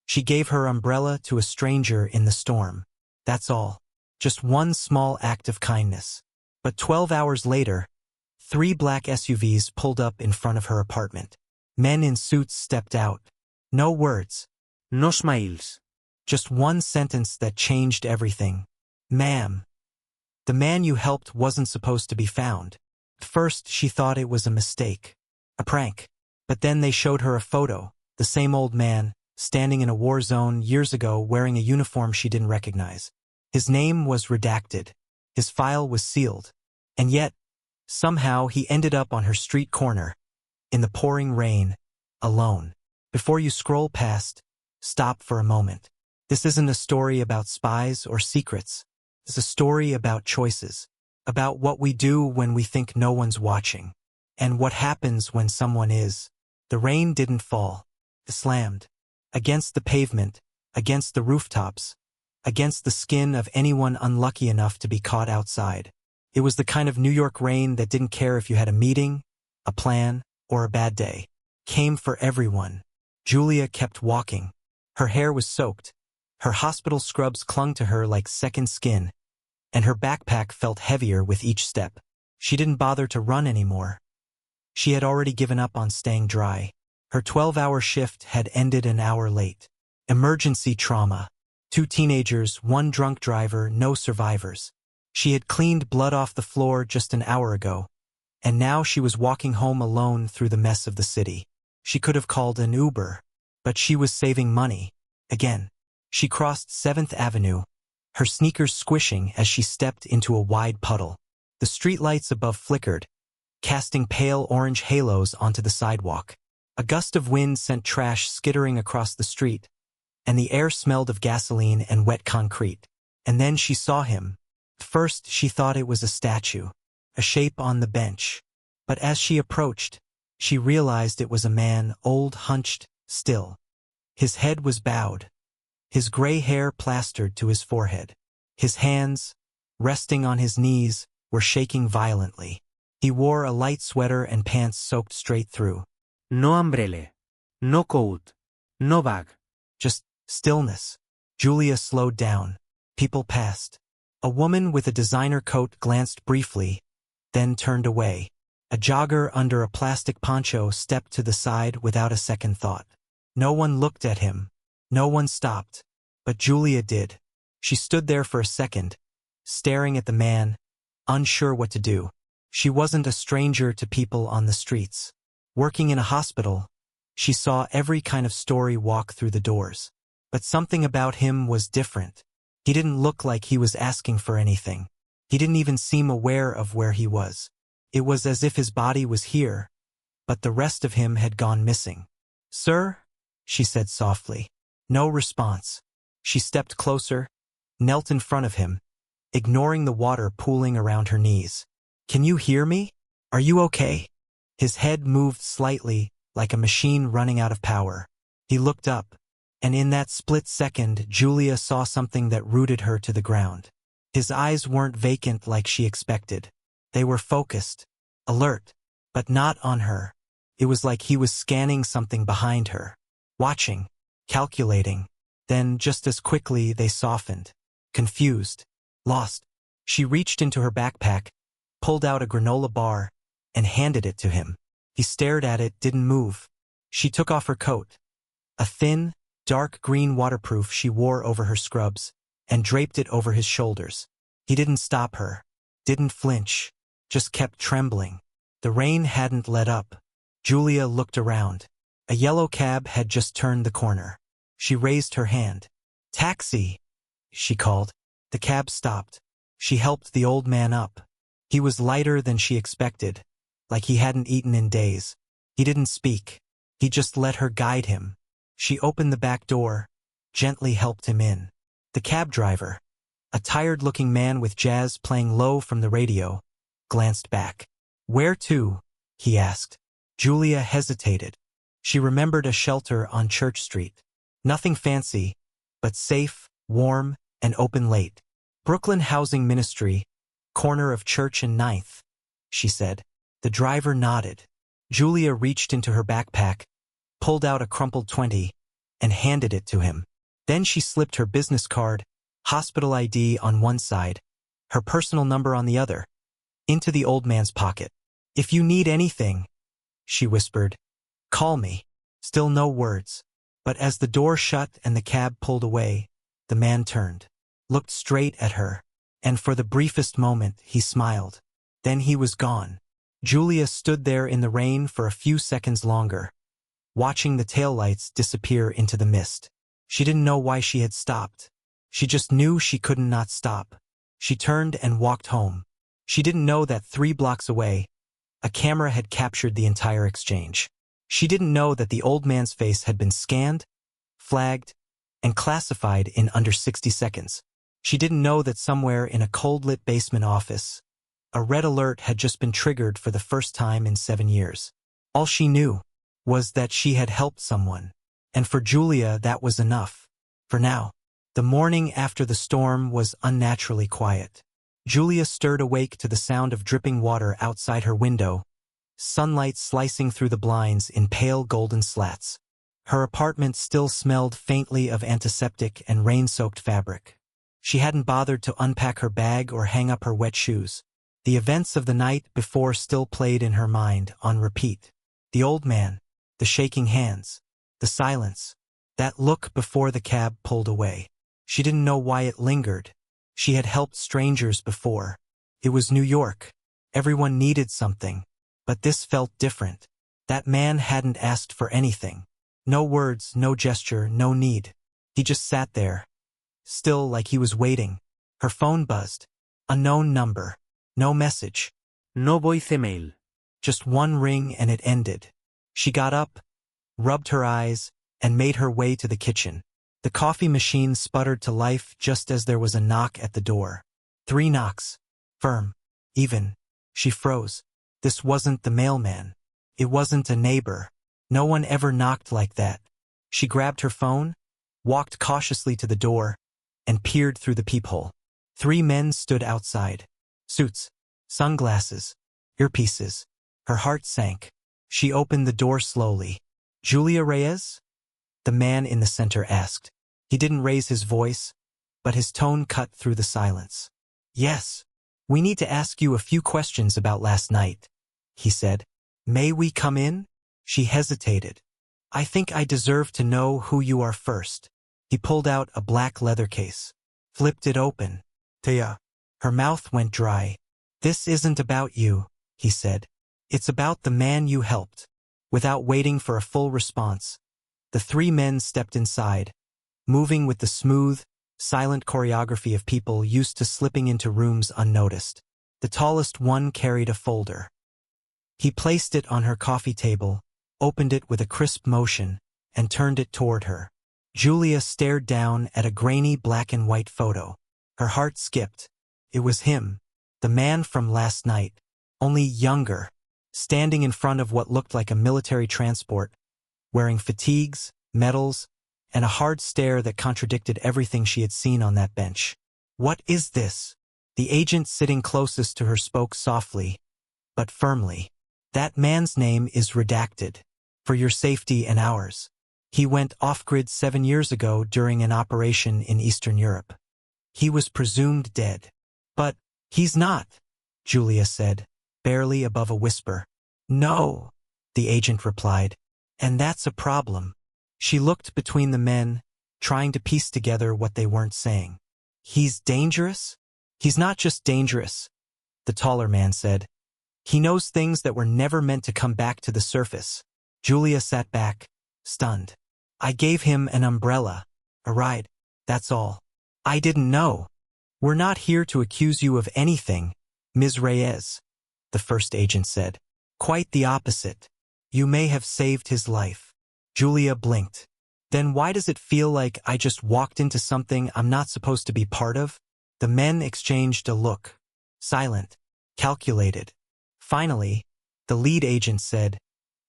She gave her umbrella to a stranger in the storm. That's all. Just one small act of kindness. But 12 hours later, 3 black SUVs pulled up in front of her apartment. Men in suits stepped out. No words. No smiles. Just one sentence that changed everything. Ma'am. The man you helped wasn't supposed to be found. At first, she thought it was a mistake. A prank. But then they showed her a photo. The same old man, standing in a war zone years ago wearing a uniform she didn't recognize. His name was redacted. His file was sealed. And yet, somehow he ended up on her street corner, in the pouring rain, alone. Before you scroll past, stop for a moment. This isn't a story about spies or secrets. It's a story about choices, about what we do when we think no one's watching, and what happens when someone is. The rain didn't fall. It slammed. Against the pavement, against the rooftops, against the skin of anyone unlucky enough to be caught outside. It was the kind of New York rain that didn't care if you had a meeting, a plan, or a bad day. Came for everyone. Julia kept walking. Her hair was soaked. Her hospital scrubs clung to her like second skin, and her backpack felt heavier with each step. She didn't bother to run anymore. She had already given up on staying dry. Her 12-hour shift had ended an hour late. Emergency trauma. 2 teenagers, 1 drunk driver, no survivors. She had cleaned blood off the floor just an hour ago, and now she was walking home alone through the mess of the city. She could have called an Uber, but she was saving money. Again. She crossed 7th Avenue, her sneakers squishing as she stepped into a wide puddle. The streetlights above flickered, casting pale orange halos onto the sidewalk. A gust of wind sent trash skittering across the street, and the air smelled of gasoline and wet concrete. And then she saw him. First, she thought it was a statue, a shape on the bench. But as she approached, she realized it was a man, old, hunched, still. His head was bowed, his gray hair plastered to his forehead. His hands, resting on his knees, were shaking violently. He wore a light sweater and pants soaked straight through. No umbrella. No coat. No bag. Just stillness. Julia slowed down. People passed. A woman with a designer coat glanced briefly, then turned away. A jogger under a plastic poncho stepped to the side without a second thought. No one looked at him. No one stopped. But Julia did. She stood there for a second, staring at the man, unsure what to do. She wasn't a stranger to people on the streets. Working in a hospital, she saw every kind of story walk through the doors. But something about him was different. He didn't look like he was asking for anything. He didn't even seem aware of where he was. It was as if his body was here, but the rest of him had gone missing. "Sir?" she said softly. No response. She stepped closer, knelt in front of him, ignoring the water pooling around her knees. "Can you hear me? Are you okay?" His head moved slightly, like a machine running out of power. He looked up, and in that split second, Julia saw something that rooted her to the ground. His eyes weren't vacant like she expected. They were focused, alert, but not on her. It was like he was scanning something behind her, watching, calculating. Then, just as quickly, they softened, confused, lost. She reached into her backpack, pulled out a granola bar, and handed it to him. He stared at it, didn't move. She took off her coat, a thin, dark green waterproof she wore over her scrubs, and draped it over his shoulders. He didn't stop her, didn't flinch, just kept trembling. The rain hadn't let up. Julia looked around. A yellow cab had just turned the corner. She raised her hand. "Taxi," she called. The cab stopped. She helped the old man up. He was lighter than she expected, like he hadn't eaten in days. He didn't speak. He just let her guide him. She opened the back door, gently helped him in. The cab driver, a tired-looking man with jazz playing low from the radio, glanced back. "Where to?" he asked. Julia hesitated. She remembered a shelter on Church Street. Nothing fancy, but safe, warm, and open late. "Brooklyn Housing Ministry, corner of Church and 9th, she said. The driver nodded. Julia reached into her backpack, pulled out a crumpled 20, and handed it to him. Then she slipped her business card, hospital ID on one side, her personal number on the other, into the old man's pocket. "If you need anything," she whispered, "call me." Still no words. But as the door shut and the cab pulled away, the man turned, looked straight at her, and for the briefest moment he smiled. Then he was gone. Julia stood there in the rain for a few seconds longer, watching the taillights disappear into the mist. She didn't know why she had stopped. She just knew she couldn't not stop. She turned and walked home. She didn't know that 3 blocks away, a camera had captured the entire exchange. She didn't know that the old man's face had been scanned, flagged, and classified in under 60 seconds. She didn't know that somewhere in a cold-lit basement office, a red alert had just been triggered for the first time in 7 years. All she knew was that she had helped someone, and for Julia that was enough. For now. The morning after the storm was unnaturally quiet. Julia stirred awake to the sound of dripping water outside her window, sunlight slicing through the blinds in pale golden slats. Her apartment still smelled faintly of antiseptic and rain-soaked fabric. She hadn't bothered to unpack her bag or hang up her wet shoes. The events of the night before still played in her mind on repeat. The old man, the shaking hands, the silence, that look before the cab pulled away. She didn't know why it lingered. She had helped strangers before. It was New York. Everyone needed something. But this felt different. That man hadn't asked for anything. No words, no gesture, no need. He just sat there, still like he was waiting. Her phone buzzed. Unknown number. No message. No voicemail. Just one ring and it ended. She got up, rubbed her eyes, and made her way to the kitchen. The coffee machine sputtered to life just as there was a knock at the door. 3 knocks. Firm. Even. She froze. This wasn't the mailman. It wasn't a neighbor. No one ever knocked like that. She grabbed her phone, walked cautiously to the door, and peered through the peephole. 3 men stood outside. Suits, sunglasses, earpieces. Her heart sank. She opened the door slowly. "Julia Reyes?" the man in the center asked. He didn't raise his voice, but his tone cut through the silence. "Yes. We need to ask you a few questions about last night," he said. "May we come in?" She hesitated. "I think I deserve to know who you are first." He pulled out a black leather case, flipped it open. "Tia." Her mouth went dry. "This isn't about you," he said. "It's about the man you helped." Without waiting for a full response, the 3 men stepped inside, moving with the smooth, silent choreography of people used to slipping into rooms unnoticed. The tallest one carried a folder. He placed it on her coffee table, opened it with a crisp motion, and turned it toward her. Julia stared down at a grainy black and white photo. Her heart skipped. It was him, the man from last night, only younger, standing in front of what looked like a military transport, wearing fatigues, medals, and a hard stare that contradicted everything she had seen on that bench. "What is this?" The agent sitting closest to her spoke softly, but firmly. "That man's name is redacted. For your safety and ours. He went off-grid 7 years ago during an operation in Eastern Europe. He was presumed dead." "But he's not," Julia said, barely above a whisper. "No," the agent replied. "And that's a problem." She looked between the men, trying to piece together what they weren't saying. "He's dangerous?" "He's not just dangerous," the taller man said. "He knows things that were never meant to come back to the surface." Julia sat back, stunned. "I gave him an umbrella, a ride, that's all. I didn't know." "We're not here to accuse you of anything, Ms. Reyes," the first agent said. "Quite the opposite. You may have saved his life." Julia blinked. "Then why does it feel like I just walked into something I'm not supposed to be part of?" The men exchanged a look. Silent, calculated. Finally, the lead agent said,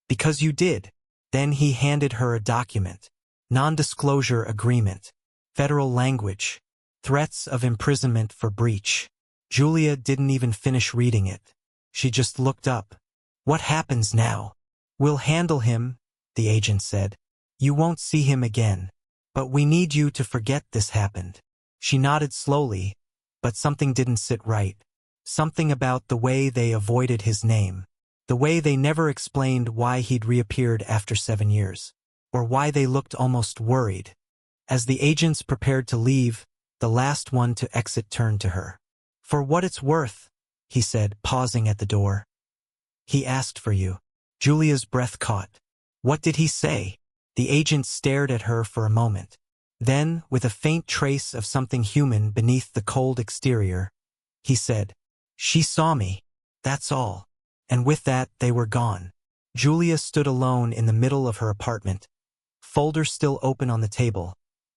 "Because you did." Then he handed her a document. Non-disclosure agreement. Federal language. Threats of imprisonment for breach. Julia didn't even finish reading it. She just looked up. "What happens now?" "We'll handle him," the agent said. You won't see him again. But we need you to forget this happened. She nodded slowly, but something didn't sit right. Something about the way they avoided his name. The way they never explained why he'd reappeared after 7 years. Or why they looked almost worried. As the agents prepared to leave, the last one to exit turned to her. For what it's worth, he said, pausing at the door. He asked for you. Julia's breath caught. What did he say? The agent stared at her for a moment. Then, with a faint trace of something human beneath the cold exterior, he said, She saw me. That's all. And with that, they were gone. Julia stood alone in the middle of her apartment, folder still open on the table,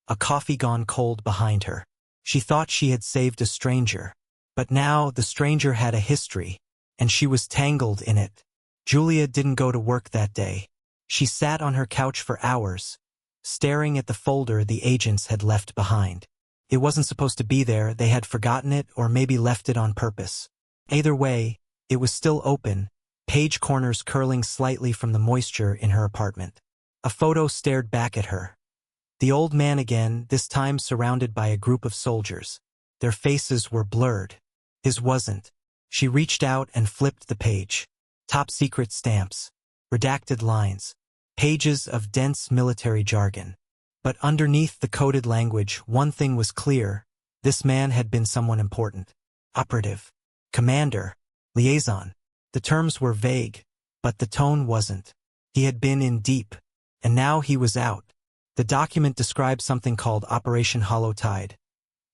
a coffee gone cold behind her. She thought she had saved a stranger. But now the stranger had a history, and she was tangled in it. Julia didn't go to work that day. She sat on her couch for hours, staring at the folder the agents had left behind. It wasn't supposed to be there, they had forgotten it or maybe left it on purpose. Either way, it was still open, page corners curling slightly from the moisture in her apartment. A photo stared back at her. The old man again, this time surrounded by a group of soldiers. Their faces were blurred. His wasn't. She reached out and flipped the page. Top secret stamps. Redacted lines. Pages of dense military jargon. But underneath the coded language, one thing was clear. This man had been someone important. Operative. Commander. Liaison. The terms were vague, but the tone wasn't. He had been in deep, and now he was out. The document described something called Operation Hollow Tide,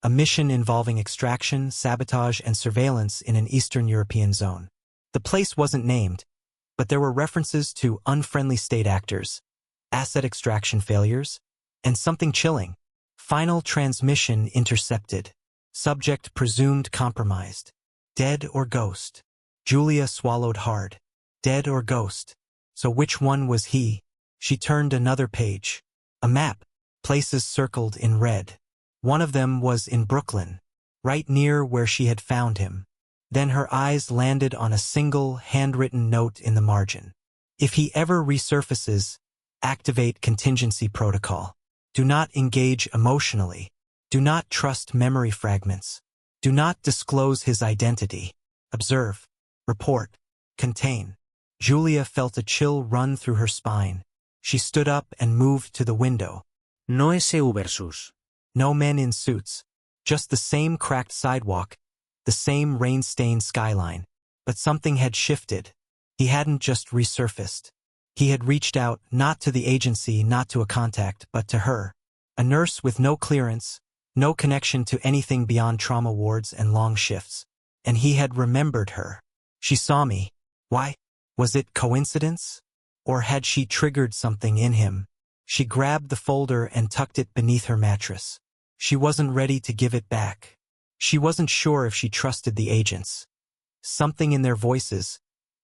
a mission involving extraction, sabotage, and surveillance in an Eastern European zone. The place wasn't named, but there were references to unfriendly state actors, asset extraction failures, and something chilling. Final transmission intercepted. Subject presumed compromised. Dead or ghost? Julia swallowed hard. Dead or ghost? So which one was he? She turned another page. A map. Places circled in red. One of them was in Brooklyn, right near where she had found him. Then her eyes landed on a single, handwritten note in the margin. If he ever resurfaces, activate contingency protocol. Do not engage emotionally. Do not trust memory fragments. Do not disclose his identity. Observe. Report. Contain. Julia felt a chill run through her spine. She stood up and moved to the window. No SU versus. No men in suits. Just the same cracked sidewalk, the same rain-stained skyline. But something had shifted. He hadn't just resurfaced. He had reached out, not to the agency, not to a contact, but to her. A nurse with no clearance, no connection to anything beyond trauma wards and long shifts. And he had remembered her. She saw me. Why? Was it coincidence? Or had she triggered something in him? She grabbed the folder and tucked it beneath her mattress. She wasn't ready to give it back. She wasn't sure if she trusted the agents. Something in their voices,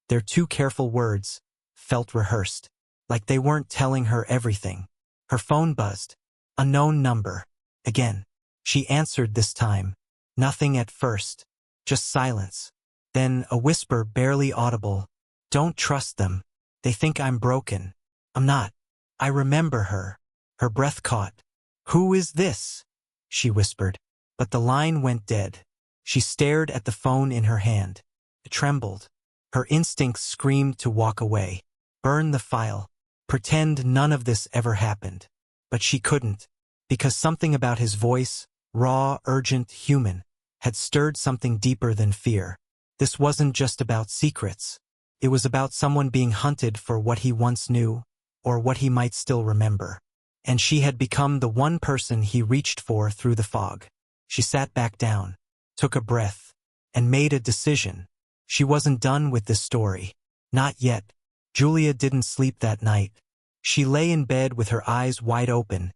their too careful words, felt rehearsed, like they weren't telling her everything. Her phone buzzed. Unknown number. Again. She answered this time. Nothing at first. Just silence. Then a whisper barely audible. Don't trust them. They think I'm broken. I'm not. I remember her. Her breath caught. Who is this? She whispered. But the line went dead. She stared at the phone in her hand. It trembled. Her instincts screamed to walk away. Burn the file. Pretend none of this ever happened. But she couldn't. Because something about his voice, raw, urgent, human, had stirred something deeper than fear. This wasn't just about secrets. It was about someone being hunted for what he once knew, or what he might still remember. And she had become the one person he reached for through the fog. She sat back down, took a breath, and made a decision. She wasn't done with this story. Not yet. Julia didn't sleep that night. She lay in bed with her eyes wide open,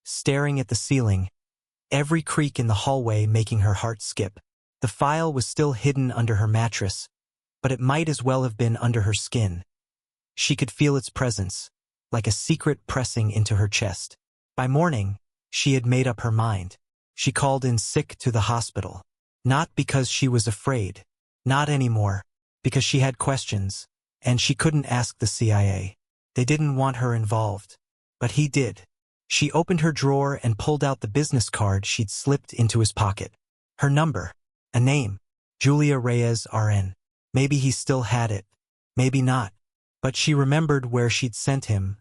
staring at the ceiling, every creak in the hallway making her heart skip. The file was still hidden under her mattress, but it might as well have been under her skin. She could feel its presence, like a secret pressing into her chest. By morning, she had made up her mind. She called in sick to the hospital. Not because she was afraid. Not anymore. Because she had questions, and she couldn't ask the CIA. They didn't want her involved. But he did. She opened her drawer and pulled out the business card she'd slipped into his pocket. Her number. A name. Julia Reyes RN. Maybe he still had it. Maybe not. But she remembered where she'd sent him.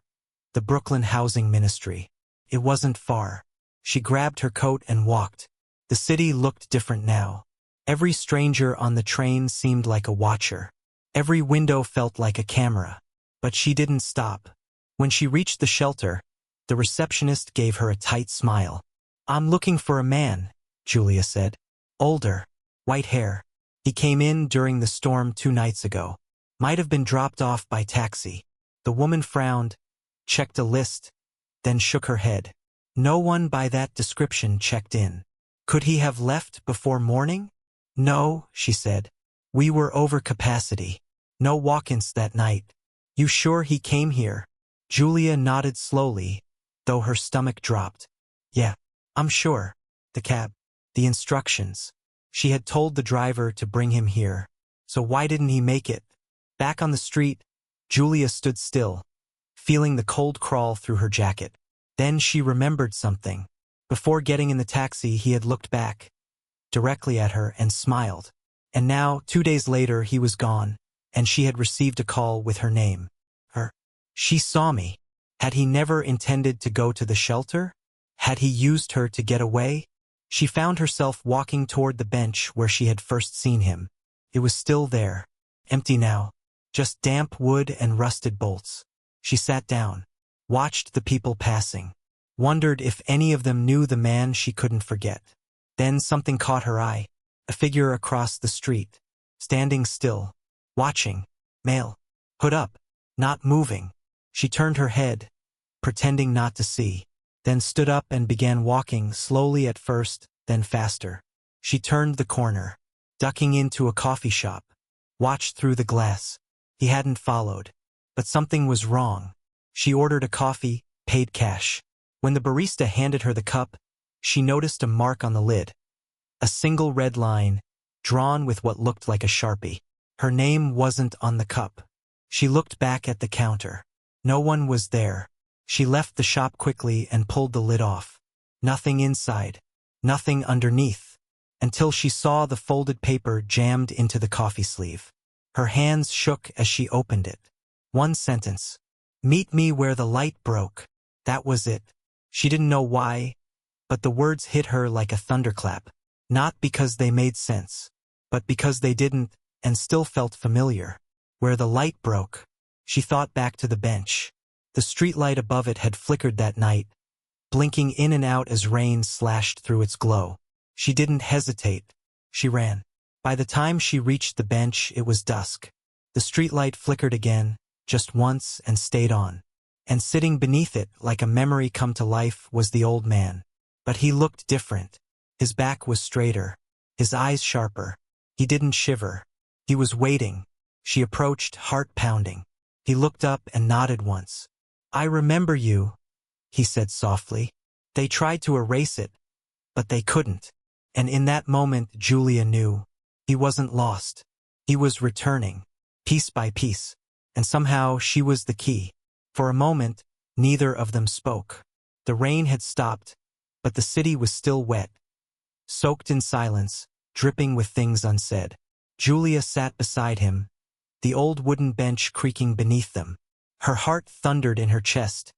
The Brooklyn Housing Ministry. It wasn't far. She grabbed her coat and walked. The city looked different now. Every stranger on the train seemed like a watcher. Every window felt like a camera. But she didn't stop. When she reached the shelter, the receptionist gave her a tight smile. "I'm looking for a man," Julia said. "Older. White hair. He came in during the storm 2 nights ago. Might have been dropped off by taxi." The woman frowned, checked a list, then shook her head. No one by that description checked in. "Could he have left before morning?" "No," she said. "We were over capacity. No walk-ins that night." "You sure he came here?" Julia nodded slowly, though her stomach dropped. "Yeah, I'm sure. The cab. The instructions. She had told the driver to bring him here. So why didn't he make it?" Back on the street, Julia stood still, feeling the cold crawl through her jacket. Then she remembered something. Before getting in the taxi, he had looked back, directly at her, and smiled. And now, 2 days later, he was gone, and she had received a call with her name. Her. "She saw me." Had he never intended to go to the shelter? Had he used her to get away? She found herself walking toward the bench where she had first seen him. It was still there. Empty now. Just damp wood and rusted bolts. She sat down, watched the people passing, wondered if any of them knew the man she couldn't forget. Then something caught her eye. A figure across the street, standing still, watching. Male. Hood up. Not moving. She turned her head, pretending not to see, then stood up and began walking, slowly at first, then faster. She turned the corner, ducking into a coffee shop, watched through the glass. He hadn't followed. But something was wrong. She ordered a coffee, paid cash. When the barista handed her the cup, she noticed a mark on the lid. A single red line, drawn with what looked like a Sharpie. Her name wasn't on the cup. She looked back at the counter. No one was there. She left the shop quickly and pulled the lid off. Nothing inside. Nothing underneath. Until she saw the folded paper jammed into the coffee sleeve. Her hands shook as she opened it. One sentence. "Meet me where the light broke." That was it. She didn't know why, but the words hit her like a thunderclap. Not because they made sense, but because they didn't, and still felt familiar. Where the light broke. She thought back to the bench. The streetlight above it had flickered that night, blinking in and out as rain slashed through its glow. She didn't hesitate. She ran. By the time she reached the bench, it was dusk. The streetlight flickered again, just once, and stayed on. And sitting beneath it, like a memory come to life, was the old man. But he looked different. His back was straighter, his eyes sharper. He didn't shiver. He was waiting. She approached, heart pounding. He looked up and nodded once. "I remember you," he said softly. They tried to erase it, but they couldn't. And in that moment, Julia knew. He wasn't lost. He was returning, piece by piece. And somehow she was the key. For a moment, neither of them spoke. The rain had stopped, but the city was still wet, soaked in silence, dripping with things unsaid. Julia sat beside him, the old wooden bench creaking beneath them. Her heart thundered in her chest,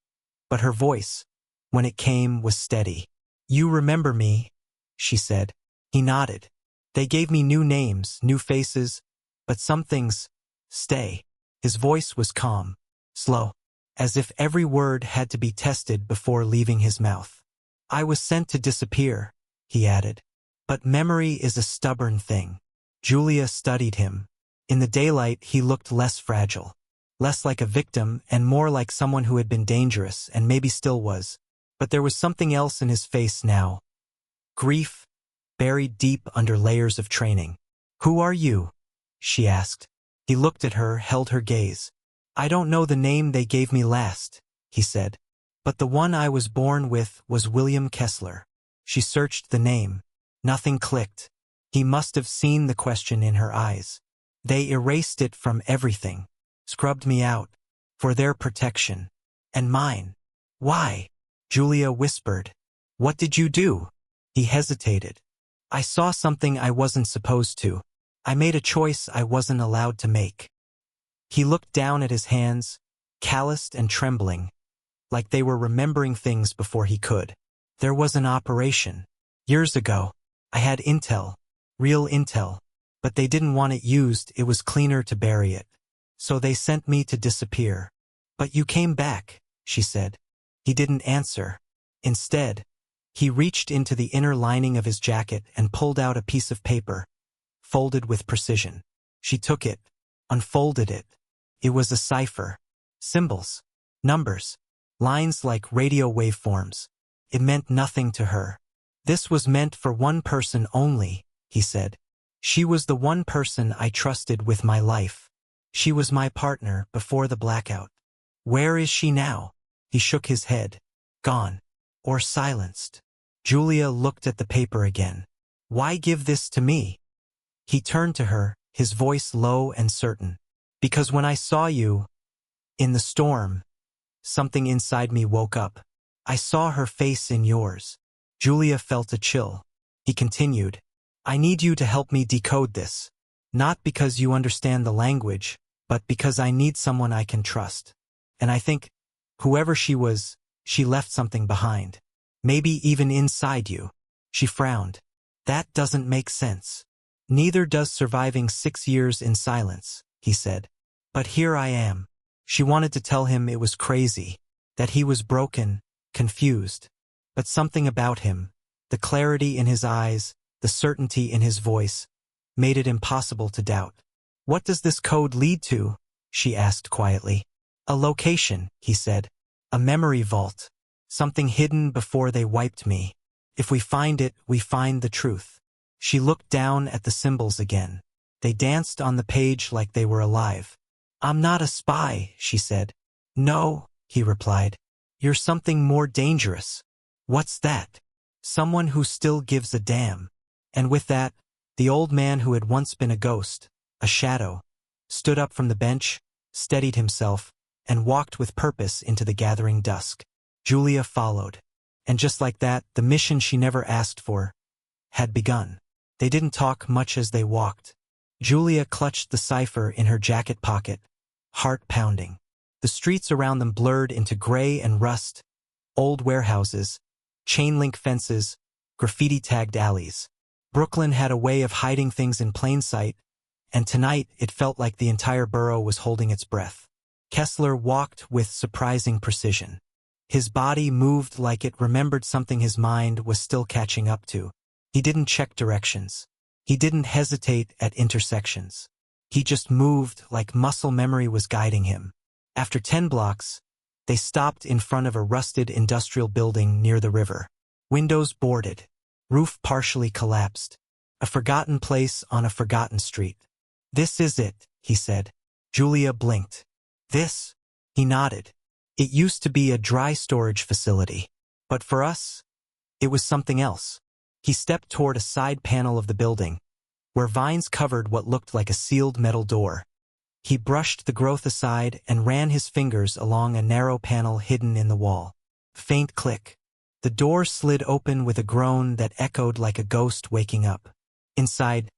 but her voice, when it came, was steady. "You remember me," she said. He nodded. "They gave me new names, new faces, but some things stay." His voice was calm, slow, as if every word had to be tested before leaving his mouth. "I was sent to disappear," he added. "But memory is a stubborn thing." Julia studied him. In the daylight, he looked less fragile, less like a victim and more like someone who had been dangerous and maybe still was. But there was something else in his face now. Grief, buried deep under layers of training. "Who are you?" she asked. He looked at her, held her gaze. "I don't know the name they gave me last," he said. "But the one I was born with was William Kessler." She searched the name. Nothing clicked. He must have seen the question in her eyes. They erased it from everything, scrubbed me out, for their protection. And mine. Why? Julia whispered. What did you do? He hesitated. I saw something I wasn't supposed to. I made a choice I wasn't allowed to make. He looked down at his hands, calloused and trembling, like they were remembering things before he could. There was an operation. Years ago, I had intel, real intel, but they didn't want it used. It was cleaner to bury it. So they sent me to disappear. But you came back, she said. He didn't answer. Instead, he reached into the inner lining of his jacket and pulled out a piece of paper, folded with precision. She took it, unfolded it. It was a cipher. Symbols, numbers, lines like radio waveforms. It meant nothing to her. This was meant for one person only, he said. She was the one person I trusted with my life. She was my partner before the blackout. Where is she now? He shook his head. Gone. Or silenced. Julia looked at the paper again. Why give this to me? He turned to her, his voice low and certain. Because when I saw you, in the storm, something inside me woke up. I saw her face in yours. Julia felt a chill. He continued, I need you to help me decode this. Not because you understand the language, but because I need someone I can trust. And I think, whoever she was, she left something behind. Maybe even inside you. She frowned. That doesn't make sense. Neither does surviving 6 years in silence, he said. But here I am. She wanted to tell him it was crazy, that he was broken, confused. But something about him, the clarity in his eyes, the certainty in his voice, made it impossible to doubt. What does this code lead to? She asked quietly. A location, he said. A memory vault. Something hidden before they wiped me. If we find it, we find the truth. She looked down at the symbols again. They danced on the page like they were alive. I'm not a spy, she said. No, he replied. You're something more dangerous. What's that? Someone who still gives a damn. And with that, the old man who had once been a ghost, a shadow, stood up from the bench, steadied himself, and walked with purpose into the gathering dusk. Julia followed. And just like that, the mission she never asked for had begun. They didn't talk much as they walked. Julia clutched the cipher in her jacket pocket, heart pounding. The streets around them blurred into gray and rust, old warehouses, chain-link fences, graffiti-tagged alleys. Brooklyn had a way of hiding things in plain sight, and tonight it felt like the entire borough was holding its breath. Kessler walked with surprising precision. His body moved like it remembered something his mind was still catching up to. He didn't check directions. He didn't hesitate at intersections. He just moved like muscle memory was guiding him. After 10 blocks, they stopped in front of a rusted industrial building near the river. Windows boarded. Roof partially collapsed. A forgotten place on a forgotten street. This is it, he said. Julia blinked. This? He nodded. It used to be a dry storage facility. But for us, it was something else. He stepped toward a side panel of the building, where vines covered what looked like a sealed metal door. He brushed the growth aside and ran his fingers along a narrow panel hidden in the wall. Faint click. The door slid open with a groan that echoed like a ghost waking up. Inside,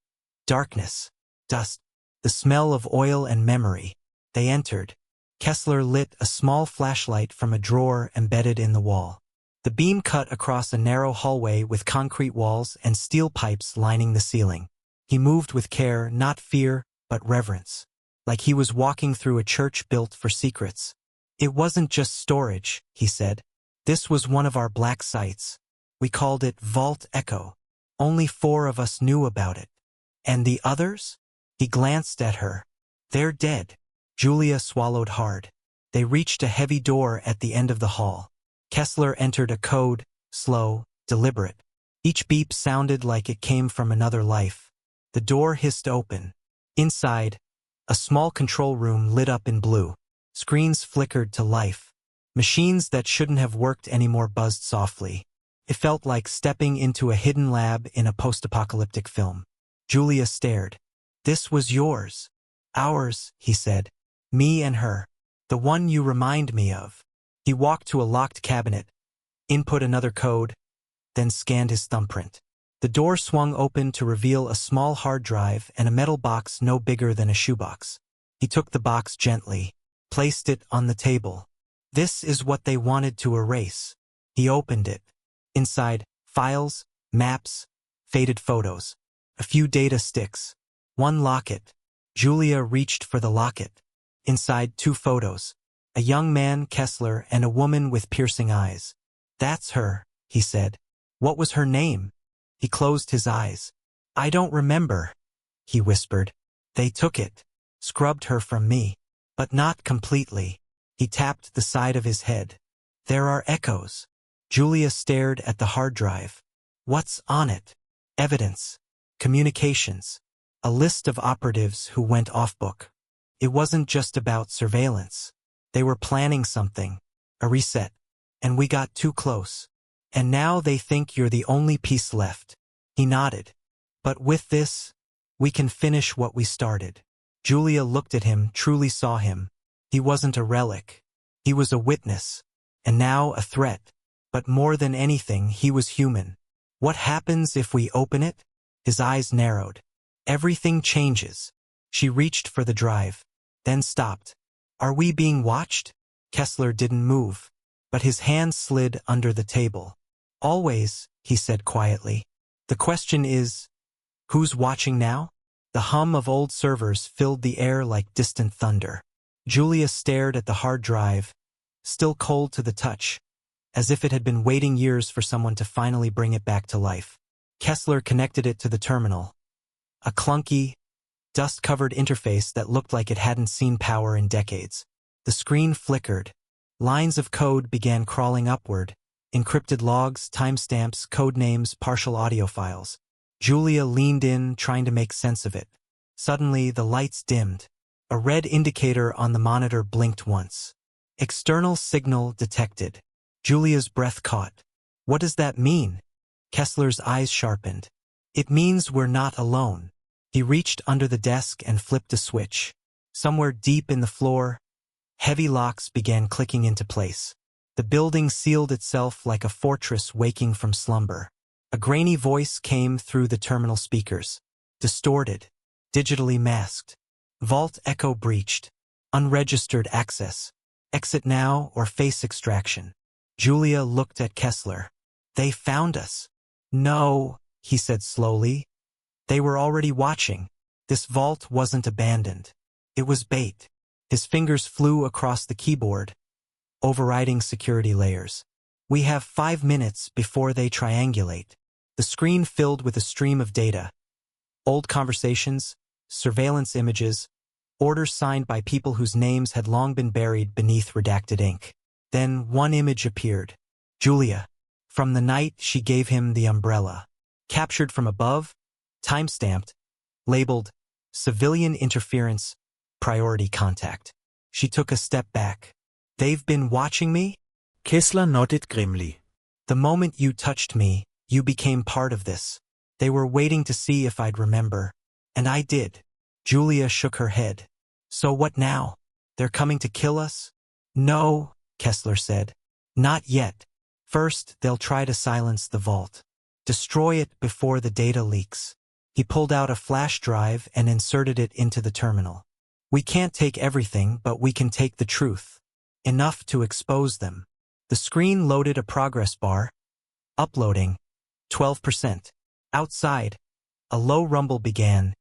darkness, dust, the smell of oil and memory. They entered. Kessler lit a small flashlight from a drawer embedded in the wall. The beam cut across a narrow hallway with concrete walls and steel pipes lining the ceiling. He moved with care, not fear, but reverence. Like he was walking through a church built for secrets. It wasn't just storage, he said. This was one of our black sites. We called it Vault Echo. Only 4 of us knew about it. And the others? He glanced at her. They're dead. Julia swallowed hard. They reached a heavy door at the end of the hall. Kessler entered a code, slow, deliberate. Each beep sounded like it came from another life. The door hissed open. Inside, a small control room lit up in blue. Screens flickered to life. Machines that shouldn't have worked anymore buzzed softly. It felt like stepping into a hidden lab in a post-apocalyptic film. Julia stared. This was yours. Ours, he said. Me and her. The one you remind me of. He walked to a locked cabinet, input another code, then scanned his thumbprint. The door swung open to reveal a small hard drive and a metal box no bigger than a shoebox. He took the box gently, placed it on the table. This is what they wanted to erase. He opened it. Inside, files, maps, faded photos, a few data sticks, one locket. Julia reached for the locket. Inside, 2 photos, a young man, Kessler, and a woman with piercing eyes. That's her, he said. What was her name? He closed his eyes. I don't remember, he whispered. They took it, scrubbed her from me, but not completely. He tapped the side of his head. There are echoes. Julia stared at the hard drive. What's on it? Evidence. Communications. A list of operatives who went off-book. It wasn't just about surveillance. They were planning something. A reset. And we got too close. And now they think you're the only piece left. He nodded. But with this, we can finish what we started. Julia looked at him, truly saw him. He wasn't a relic. He was a witness. And now a threat. But more than anything, he was human. What happens if we open it? His eyes narrowed. Everything changes. She reached for the drive, then stopped. Are we being watched? Kessler didn't move, but his hand slid under the table. Always, he said quietly. The question is, who's watching now? The hum of old servers filled the air like distant thunder. Julia stared at the hard drive, still cold to the touch, as if it had been waiting years for someone to finally bring it back to life. Kessler connected it to the terminal. A clunky, dust-covered interface that looked like it hadn't seen power in decades. The screen flickered. Lines of code began crawling upward. Encrypted logs, timestamps, code names, partial audio files. Julia leaned in, trying to make sense of it. Suddenly, the lights dimmed. A red indicator on the monitor blinked once. External signal detected. Julia's breath caught. What does that mean? Kessler's eyes sharpened. It means we're not alone. He reached under the desk and flipped a switch. Somewhere deep in the floor, heavy locks began clicking into place. The building sealed itself like a fortress waking from slumber. A grainy voice came through the terminal speakers. Distorted, digitally masked. Vault echo breached. Unregistered access. Exit now or face extraction. Julia looked at Kessler. They found us. No, he said slowly. They were already watching. This vault wasn't abandoned. It was bait. His fingers flew across the keyboard, overriding security layers. We have 5 minutes before they triangulate. The screen filled with a stream of data. Old conversations, surveillance images, orders signed by people whose names had long been buried beneath redacted ink. Then one image appeared. Julia. From the night she gave him the umbrella. Captured from above, timestamped, labeled, civilian interference, priority contact. She took a step back. They've been watching me? Kessler nodded grimly. The moment you touched me, you became part of this. They were waiting to see if I'd remember. And I did. Julia shook her head. So what now? They're coming to kill us? No, Kessler said. Not yet. First, they'll try to silence the vault. Destroy it before the data leaks. He pulled out a flash drive and inserted it into the terminal. We can't take everything, but we can take the truth. Enough to expose them. The screen loaded a progress bar. Uploading. 12%. Outside. A low rumble began.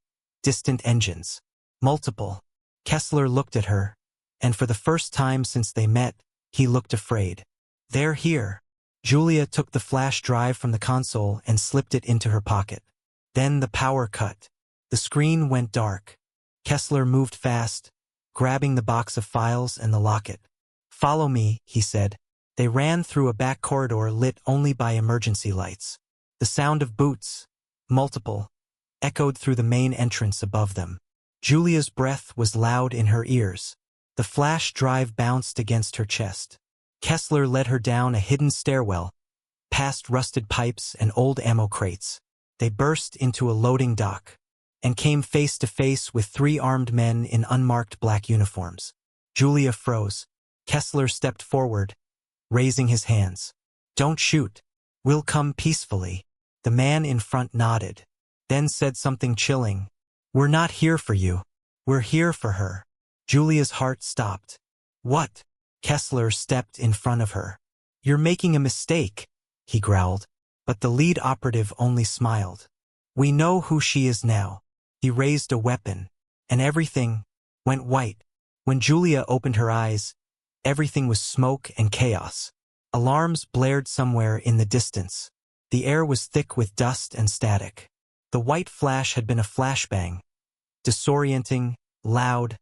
Distant engines. Multiple. Kessler looked at her, and for the first time since they met, he looked afraid. They're here. Julia took the flash drive from the console and slipped it into her pocket. Then the power cut. The screen went dark. Kessler moved fast, grabbing the box of files and the locket. Follow me, he said. They ran through a back corridor lit only by emergency lights. The sound of boots, multiple, echoed through the main entrance above them. Julia's breath was loud in her ears. The flash drive bounced against her chest. Kessler led her down a hidden stairwell, past rusted pipes and old ammo crates. They burst into a loading dock and came face to face with 3 armed men in unmarked black uniforms. Julia froze. Kessler stepped forward, raising his hands. Don't shoot. We'll come peacefully. The man in front nodded, then said something chilling. We're not here for you. We're here for her. Julia's heart stopped. What? Kessler stepped in front of her. You're making a mistake, he growled. But the lead operative only smiled. We know who she is now. He raised a weapon, and everything went white. When Julia opened her eyes, everything was smoke and chaos. Alarms blared somewhere in the distance. The air was thick with dust and static. The white flash had been a flashbang, disorienting, loud,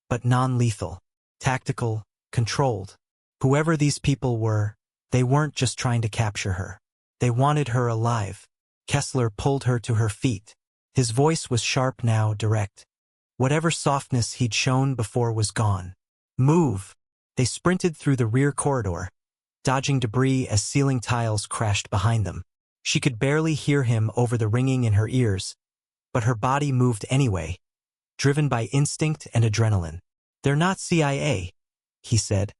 but non-lethal, tactical, controlled. Whoever these people were, they weren't just trying to capture her. They wanted her alive. Kessler pulled her to her feet. His voice was sharp now, direct. Whatever softness he'd shown before was gone. Move! They sprinted through the rear corridor, dodging debris as ceiling tiles crashed behind them. She could barely hear him over the ringing in her ears, but her body moved anyway, driven by instinct and adrenaline. They're not CIA, he said,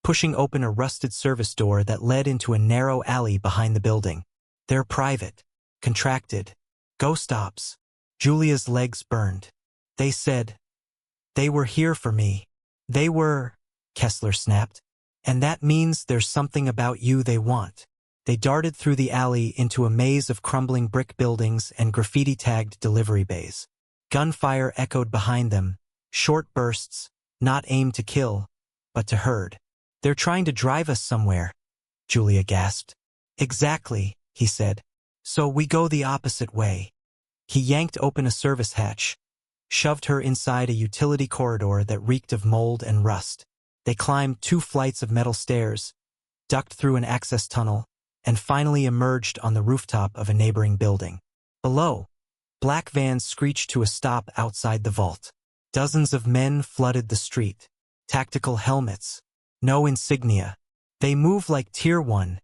pushing open a rusted service door that led into a narrow alley behind the building. They're private, contracted, ghost ops. Julia's legs burned. They said, they were here for me. They were, Kessler snapped. And that means there's something about you they want. They darted through the alley into a maze of crumbling brick buildings and graffiti-tagged delivery bays. Gunfire echoed behind them, short bursts, not aimed to kill, but to herd. They're trying to drive us somewhere, Julia gasped. Exactly, he said. So we go the opposite way. He yanked open a service hatch, shoved her inside a utility corridor that reeked of mold and rust. They climbed 2 flights of metal stairs, ducked through an access tunnel, and finally emerged on the rooftop of a neighboring building. Below, black vans screeched to a stop outside the vault. Dozens of men flooded the street. Tactical helmets. No insignia. They move like Tier 1,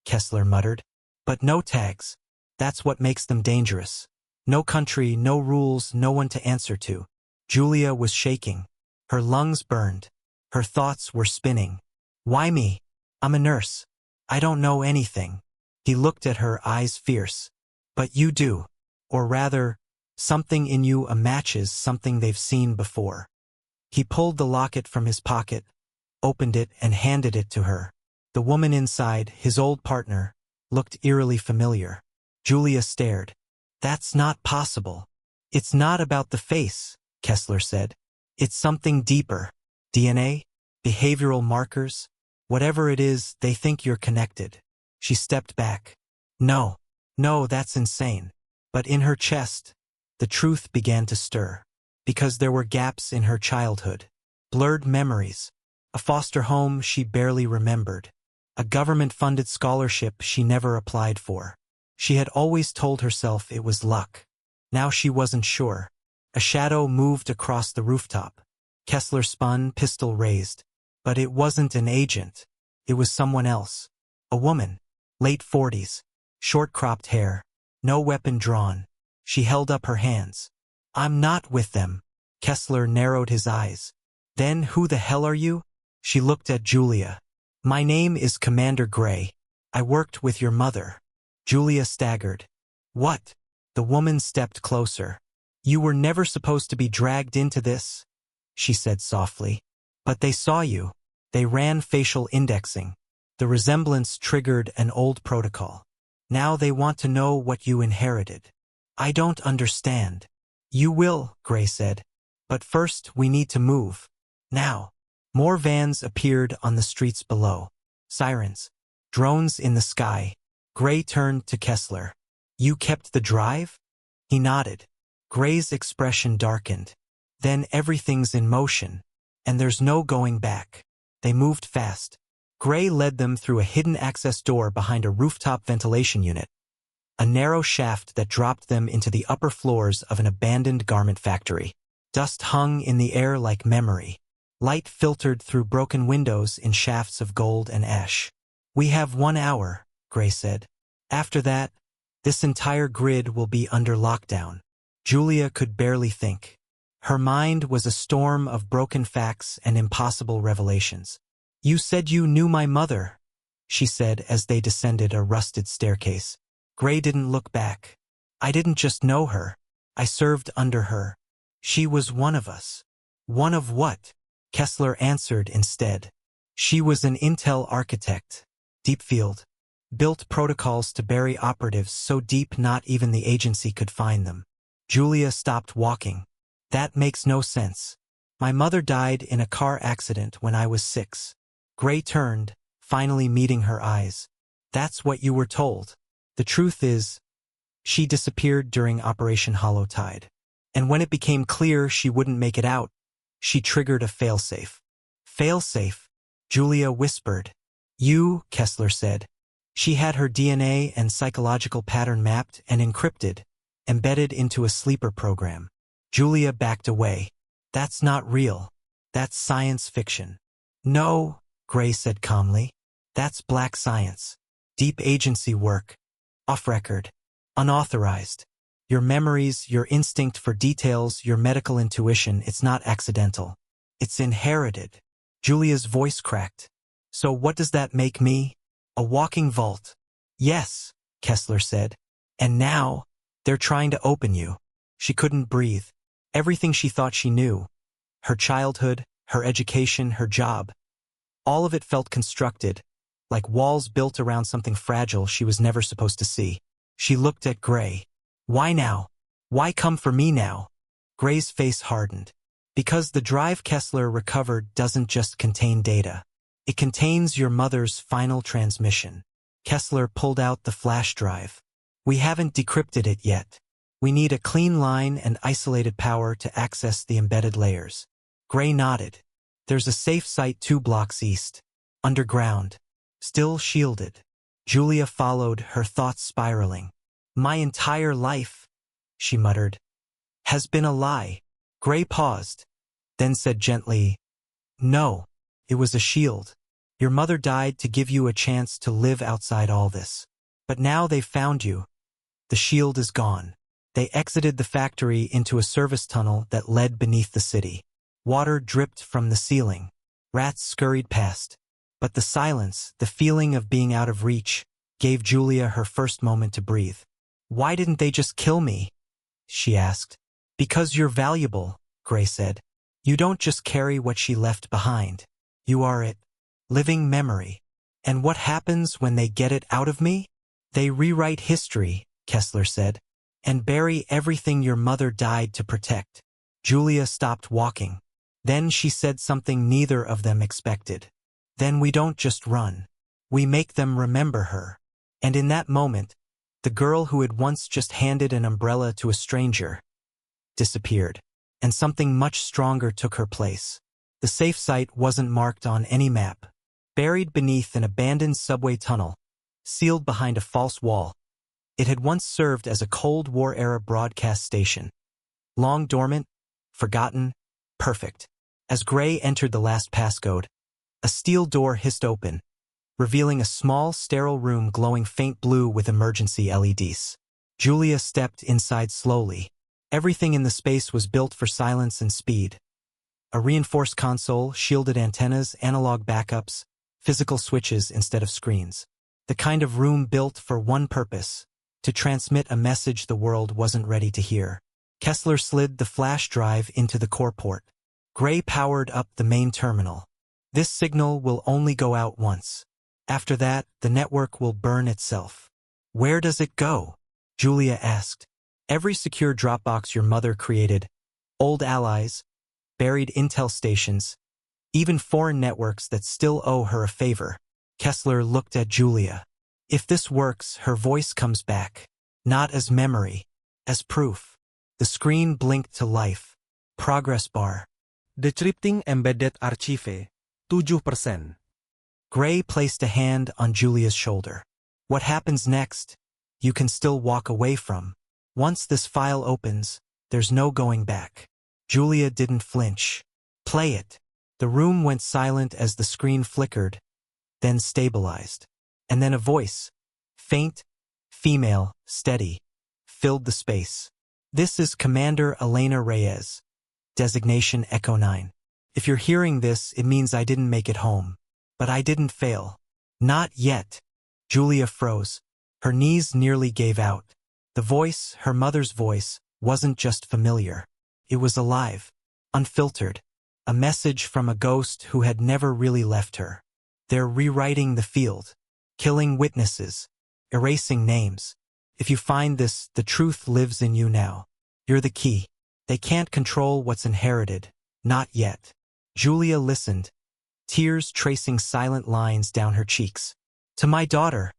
Kessler muttered. But no tags. That's what makes them dangerous. No country, no rules, no one to answer to. Julia was shaking. Her lungs burned. Her thoughts were spinning. Why me? I'm a nurse. I don't know anything. He looked at her, eyes fierce. But you do. Or rather, something in you matches something they've seen before. He pulled the locket from his pocket, opened it and handed it to her. The woman inside, his old partner, looked eerily familiar. Julia stared. That's not possible. It's not about the face, Kessler said. It's something deeper. DNA? Behavioral markers? Whatever it is, they think you're connected. She stepped back. No, that's insane. But in her chest, the truth began to stir. Because there were gaps in her childhood. Blurred memories. A foster home she barely remembered. A government-funded scholarship she never applied for. She had always told herself it was luck. Now she wasn't sure. A shadow moved across the rooftop. Kessler spun, pistol raised. But it wasn't an agent. It was someone else. A woman. Late 40s. Short-cropped hair. No weapon drawn. She held up her hands. I'm not with them. Kessler narrowed his eyes. Then who the hell are you? She looked at Julia. My name is Commander Gray. I worked with your mother. Julia staggered. What? The woman stepped closer. You were never supposed to be dragged into this, she said softly. But they saw you. They ran facial indexing. The resemblance triggered an old protocol. Now they want to know what you inherited. I don't understand. You will, Gray said. But first we need to move. Now. More vans appeared on the streets below. Sirens. Drones in the sky. Gray turned to Kessler. You kept the drive? He nodded. Gray's expression darkened. Then everything's in motion. And there's no going back. They moved fast. Gray led them through a hidden access door behind a rooftop ventilation unit. A narrow shaft that dropped them into the upper floors of an abandoned garment factory. Dust hung in the air like memory. Light filtered through broken windows in shafts of gold and ash. We have 1 hour, Gray said. After that, this entire grid will be under lockdown. Julia could barely think. Her mind was a storm of broken facts and impossible revelations. You said you knew my mother, she said as they descended a rusted staircase. Gray didn't look back. I didn't just know her. I served under her. She was one of us. One of what? Kessler answered instead. She was an intel architect. Deepfield. Built protocols to bury operatives so deep not even the agency could find them. Julia stopped walking. That makes no sense. My mother died in a car accident when I was 6. Gray turned, finally meeting her eyes. That's what you were told. The truth is, she disappeared during Operation Hollow Tide. And when it became clear she wouldn't make it out, she triggered a failsafe. Failsafe? Julia whispered. You, Kessler said. She had her DNA and psychological pattern mapped and encrypted, embedded into a sleeper program. Julia backed away. That's not real. That's science fiction. No, Gray said calmly. That's black science. Deep agency work. Off-record. Unauthorized. Your memories, your instinct for details, your medical intuition, it's not accidental. It's inherited. Julia's voice cracked. So what does that make me? A walking vault. Yes, Kessler said. And now, they're trying to open you. She couldn't breathe. Everything she thought she knew. Her childhood, her education, her job. All of it felt constructed, like walls built around something fragile she was never supposed to see. She looked at Gray. Why now? Why come for me now? Gray's face hardened. Because the drive Kessler recovered doesn't just contain data. It contains your mother's final transmission. Kessler pulled out the flash drive. We haven't decrypted it yet. We need a clean line and isolated power to access the embedded layers. Gray nodded. There's a safe site 2 blocks east. Underground. Still shielded. Julia followed, her thoughts spiraling. My entire life, she muttered, has been a lie. Gray paused, then said gently, no, it was a shield. Your mother died to give you a chance to live outside all this. But now they've found you. The shield is gone. They exited the factory into a service tunnel that led beneath the city. Water dripped from the ceiling. Rats scurried past. But the silence, the feeling of being out of reach, gave Julia her first moment to breathe. Why didn't they just kill me? She asked. Because you're valuable, Gray said. You don't just carry what she left behind. You are it. Living memory. And what happens when they get it out of me? They rewrite history, Kessler said, and bury everything your mother died to protect. Julia stopped walking. Then she said something neither of them expected. Then we don't just run. We make them remember her. And in that moment, the girl who had once just handed an umbrella to a stranger disappeared, and something much stronger took her place. The safe site wasn't marked on any map. Buried beneath an abandoned subway tunnel, sealed behind a false wall, it had once served as a Cold War-era broadcast station. Long dormant, forgotten, perfect. As Gray entered the last passcode, a steel door hissed open, revealing a small, sterile room glowing faint blue with emergency LEDs. Julia stepped inside slowly. Everything in the space was built for silence and speed. A reinforced console, shielded antennas, analog backups, physical switches instead of screens. The kind of room built for one purpose, to transmit a message the world wasn't ready to hear. Kessler slid the flash drive into the core port. Gray powered up the main terminal. This signal will only go out once. After that, the network will burn itself. Where does it go? Julia asked. Every secure Dropbox your mother created, old allies, buried intel stations, even foreign networks that still owe her a favor. Kessler looked at Julia. If this works, her voice comes back. Not as memory, as proof. The screen blinked to life. Progress bar. Decrypting embedded archive. 7%. Gray placed a hand on Julia's shoulder. What happens next, you can still walk away from. Once this file opens, there's no going back. Julia didn't flinch. Play it. The room went silent as the screen flickered, then stabilized. And then a voice, faint, female, steady, filled the space. This is Commander Elena Reyes. Designation Echo 9. If you're hearing this, it means I didn't make it home. But I didn't fail. Not yet. Julia froze. Her knees nearly gave out. The voice, her mother's voice, wasn't just familiar. It was alive, unfiltered, a message from a ghost who had never really left her. They're rewriting the field, killing witnesses, erasing names. If you find this, the truth lives in you now. You're the key. They can't control what's inherited. Not yet. Julia listened, tears tracing silent lines down her cheeks. To my daughter,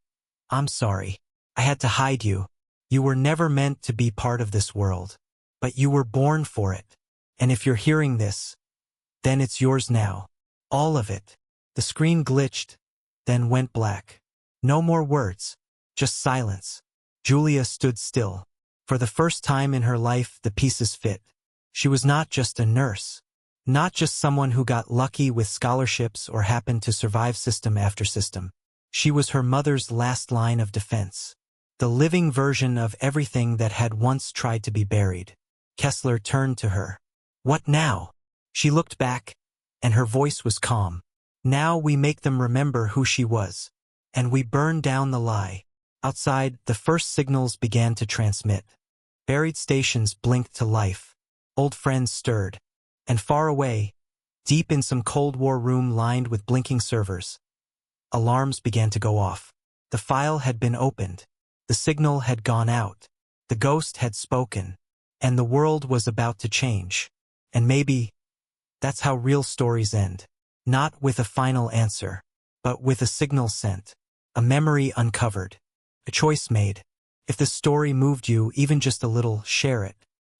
I'm sorry. I had to hide you. You were never meant to be part of this world. But you were born for it. And if you're hearing this, then it's yours now. All of it. The screen glitched, then went black. No more words. Just silence. Julia stood still. For the first time in her life, the pieces fit. She was not just a nurse. Not just someone who got lucky with scholarships or happened to survive system after system. She was her mother's last line of defense. The living version of everything that had once tried to be buried. Kessler turned to her. What now? She looked back, and her voice was calm. Now we make them remember who she was. And we burn down the lie. Outside, the first signals began to transmit. Buried stations blinked to life. Old friends stirred. And far away, deep in some Cold War room lined with blinking servers, alarms began to go off. The file had been opened. The signal had gone out. The ghost had spoken. And the world was about to change. And maybe that's how real stories end. Not with a final answer, but with a signal sent, a memory uncovered, a choice made. If the story moved you even just a little, share it.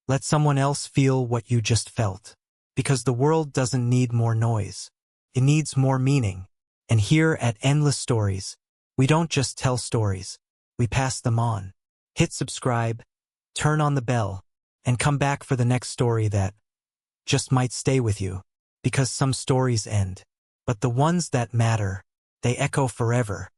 Let someone else feel what you just felt. Because the world doesn't need more noise. It needs more meaning. And here at Endless Stories, we don't just tell stories, we pass them on. Hit subscribe, turn on the bell, and come back for the next story that just might stay with you. Because some stories end. But the ones that matter, they echo forever.